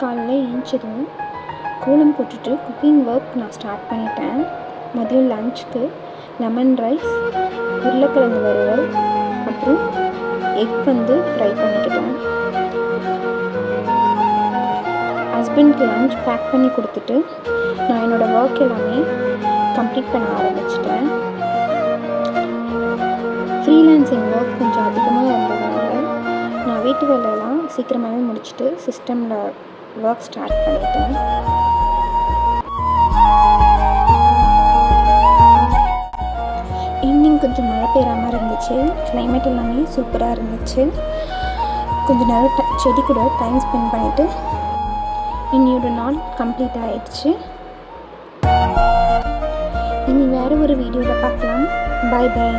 காலையில் ஏஞ்சிடும் கோலம் போட்டுட்டு குக்கிங் ஒர்க் நான் ஸ்டார்ட் பண்ணிட்டேன். மதியம் லஞ்சுக்கு லெமன் ரைஸ், உருளைக்கிழங்கு வறுவல், அப்புறம் எக் ஃப்ரை பண்ணிக்கிட்டேன். ஹஸ்பண்ட்க்கு லஞ்ச் பேக் பண்ணி கொடுத்துட்டு நான் என்னோடய ஒர்க் எல்லாமே கம்ப்ளீட் பண்ண ஆரம்பிச்சிட்டேன். ஃப்ரீலான்சிங் ஒர்க் கொஞ்சம் அதிகமாக இருந்ததுனால நான் வீட்டு வேலையெல்லாம் சீக்கிரமாகவே முடிச்சுட்டு சிஸ்டமில் ஒர்க் ஸ்டார்ட் பண்ணிட்டேன். ஈவினிங் கொஞ்சம் மழை பெய்கிற மாதிரி இருந்துச்சு. கிளைமேட் எல்லாமே சூப்பராக இருந்துச்சு. கொஞ்சம் நேரம் செடி கூட டைம் ஸ்பெண்ட் பண்ணிவிட்டு இன்னையோட நாள் கம்ப்ளீட் ஆகிடுச்சு. இனி வேறு ஒரு வீடியோவில் பார்க்கலாம். பாய் பாய்.